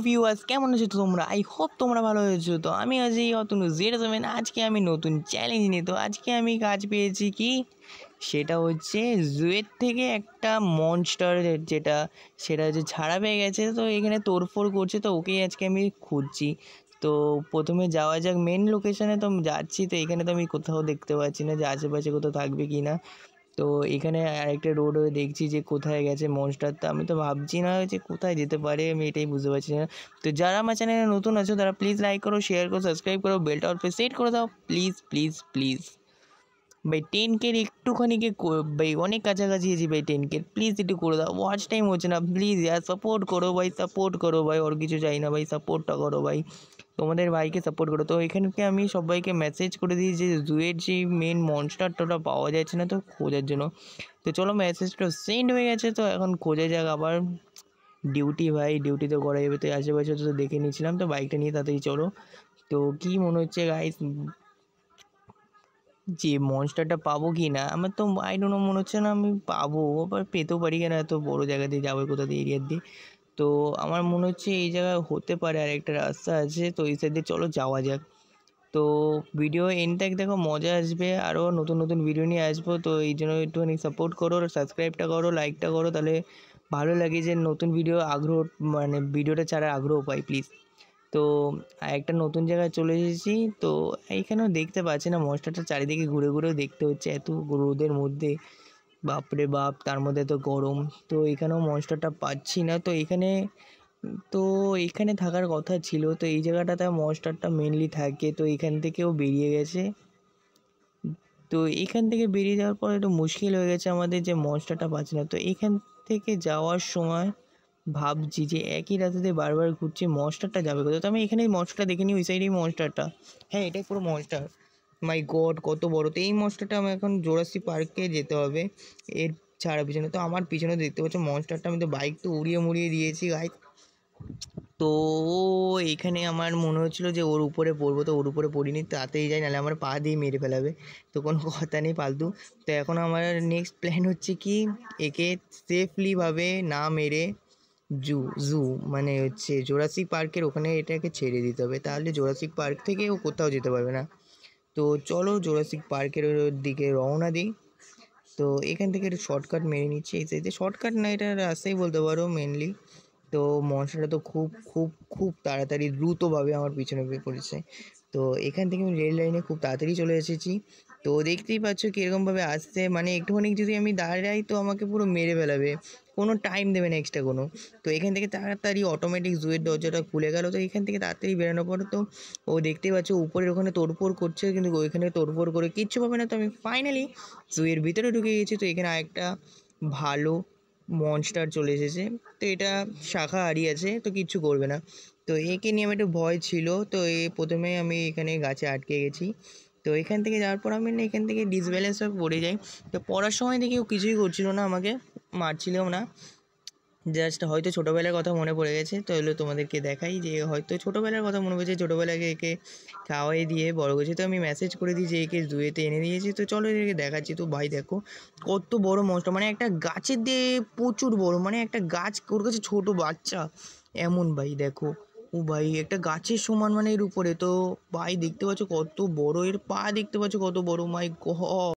Viewers, কেমন আছো তোমরা? আই হোপ তোমরা ভালো আছো। তো আমি আছি অতনু Z7। আজকে আমি নতুন চ্যালেঞ্জ নিয়ে তো আজকে আমি কাজ পেয়েছি কি, সেটা হচ্ছে জুয়ের থেকে একটা মনস্টার সেটা হচ্ছে ছাড়া পেয়ে গেছে। তো এখানে তোড়ফোড় করছে, তো ওকেই আজকে আমি খুঁজছি। তো প্রথমে যাওয়া যাক মেন লোকেশানে। তো আমি যাচ্ছি, তো এখানে তো আমি কোথাও দেখতে পাচ্ছি না যে আশেপাশে কোথাও থাকবে কি না। তো এখানে আরেকটা রোড হয়ে দেখছি যে কোথায় গেছে মনস্টারটা। আমি তো ভাবছি না যে কোথায় যেতে পারে, আমি এটাই বুঝতে পারছি না। তো যারা আমার চ্যানেলে নতুন আছো তারা প্লিজ লাইক করো, শেয়ার করো, সাবস্ক্রাইব করো, বেলটা অল পে সেট করে দাও প্লিজ প্লিজ প্লিজ। ভাই 10K একটুখানিকে ভাই অনেক কাছাকাছি আছি ভাই 10K, প্লিজ একটু করে দাও। ওয়াচ টাইম হচ্ছে না, প্লিজ ইয়ার সাপোর্ট করো ভাই, সাপোর্ট করো ভাই, আর কিছু চাই না ভাই, সাপোর্টটা করো ভাই, তোমাদের ভাইকে সাপোর্ট করো। তো এখানকে আমি সবাইকে মেসেজ করে দিই যে জুয়ের যে মেন মনস্টারটা পাওয়া যাচ্ছে না, তো খোঁজার জন্য। তো চলো মেসেজটা সেন্ড হয়ে গেছে, তো এখন খোঁজা যাক আবার। ডিউটি ভাই, ডিউটি তো করা যাবে। তো আশেপাশে তো দেখে নিয়েছিলাম, তো বাইকটা নিয়ে তাড়াতাড়ি চলো। তো কী মনে হচ্ছে গাইস, যে মনস্টারটা পাবো কি না, আমার তো আই ডোন্ট নো, মনে হচ্ছে না আমি পাবো, আবার পেতেও পারি কেন, এত বড়ো জায়গা দিয়ে যাবো কোথা দিয়ে, এরিয়ার দিয়ে। তো আমার মনে হচ্ছে এই জায়গায় হতে পারে আর একটা রাস্তা আছে, তো এই সাইড দিয়ে চলো যাওয়া যাক। তো ভিডিও এন্ড তক দেখো, মজা আসবে, আরও নতুন নতুন ভিডিও নিয়ে আসবো। তো এই জন্য একটুখানি সাপোর্ট করো, সাবস্ক্রাইবটা করো, লাইকটা করো, তাহলে ভালো লাগে যে নতুন ভিডিও আগ্রহ, মানে ভিডিওটা ছাড়ার আগ্রহ পাই প্লিজ। তো একটা নতুন জায়গায় চলে এসেছি। তো এইখানেও দেখতে পাচ্ছি না মনস্টারটা, চারিদিকে ঘুরে ঘুরেও দেখতে হচ্ছে এত রোদের মধ্যে, বাপরে বাপ, তার মধ্যে তো গরম। তো এখানেও মনস্টারটা পাচ্ছি না। তো এখানে থাকার কথা ছিল, তো এই জায়গাটাতে মনস্টারটা মেনলি থাকে। তো এখান থেকেও বেরিয়ে গেছে। তো এখান থেকে বেরিয়ে যাওয়ার পর একটু মুশকিল হয়ে গেছে আমাদের, যে মনস্টারটা পাচ্ছি না। তো এখান থেকে যাওয়ার সময় ভাবছি যে একই রাস্তাতে বারবার ঘুরছি, মনস্টারটা যাবে কোথায়। তো আমি এখানে মনস্টারটা দেখে নিই, ওই সাইডেই মনস্টারটা। হ্যাঁ, এটাই পুরো মনস্টার। মাই গড, কত বড়! তো এই মনস্টারটা আমার এখন জোরাসিক পার্কে যেতে হবে, এর ছাড়া পিছনে। তো আমার পিছনে দেখতে পাচ্ছ মনস্টারটা, আমি তো বাইক তো উড়িয়ে মুড়িয়ে দিয়েছি গাইস। তো এইখানে আমার মনে হচ্ছিলো যে ওর উপরে পড়বো, তো ওর উপরে পড়িনি, তাতেই যাই, নাহলে আমার পা দিয়ে মেরে ফেলাবে। তো কোনো কথা নেই ফালতু। তো এখন আমার নেক্সট প্ল্যান হচ্ছে কি, একে সেফলিভাবে না মেরে জু জু মানে হচ্ছে জোরাসিক পার্কের ওখানে এটাকে ছেড়ে দিতে হবে, তাহলে জোরাসিক পার্ক থেকে ও কোথাও যেতে পারবে না। তো চলো জোরাসিক পার্কের দিকে রওনা দিই। তো এখান থেকে একটু শর্টকাট মেরে নিচ্ছি, এই সাইডে শর্টকাট না, এটা রাস্তাই বলতে পারো মেনলি। তো মনস্টারটা তো খুব খুব খুব তাড়াতাড়ি দ্রুতভাবে আমার পিছনে পড়েছে। তো এখান থেকে আমি রেল লাইনে খুব তাড়াতাড়ি চলে এসেছি। তো দেখতেই পাচ্ছ কীরকমভাবে আসছে, মানে একটুখানি যদি আমি দাঁড়াই তো আমাকে পুরো মেরে ফেলাবে, কোনো টাইম দেবে না এক্সট্রা কোনো। তো এখান থেকে তাড়াতাড়ি অটোমেটিক জুয়ের দরজাটা খুলে গেল। তো এখান থেকে তাড়াতাড়ি বেরোনোর পরে তো ও দেখতেই পাচ্ছ উপরের ওখানে তোড়ফোড় করছে, কিন্তু ওইখানে তোড়ফোড় করে কিচ্ছু পাবে না। তো আমি ফাইনালি জুয়ের ভিতরে ঢুকে গেছি। তো এখানে আরেকটা ভালো মনস্টার চলে এসেছে। তো এটা শাকাহারি আছে, তো কিচ্ছু করবে না। তো একে নিয়ে আমার একটু ভয় ছিল। তো প্রথমে আমি এখানে গাছে আটকে গেছি। তো এখান থেকে যাওয়ার পর আমি না এখান থেকে ডিসব্যালেন্স হয়ে পড়ে যাই। তো পড়ার সময় দেখি ও কিছুই করছিল না, আমাকে মারছিলও না, জাস্ট হয়তো ছোটোবেলার কথা মনে পড়ে গেছে। তো এগুলো তোমাদেরকে দেখাই যে হয়তো ছোটোবেলার কথা মনে পড়েছে, ছোটোবেলাকে একে খাওয়াই দিয়ে বড় করেছি। তো আমি মেসেজ করে দিই যে একে জুয়েতে এনে দিয়েছি। তো চলো একে দেখাচ্ছি। তো ভাই দেখো কত বড় মনস্টার, মানে একটা গাছের দিয়ে প্রচুর বড়, মানে একটা গাছ ওর কাছে ছোটো বাচ্চা এমন। ভাই দেখো, ও ভাই একটা গাছের সমান, মানে এর উপরে। তো ভাই দেখতে পাচ্ছ কত বড়, এর পা দেখতে পাচ্ছ কত বড়, মাই গড।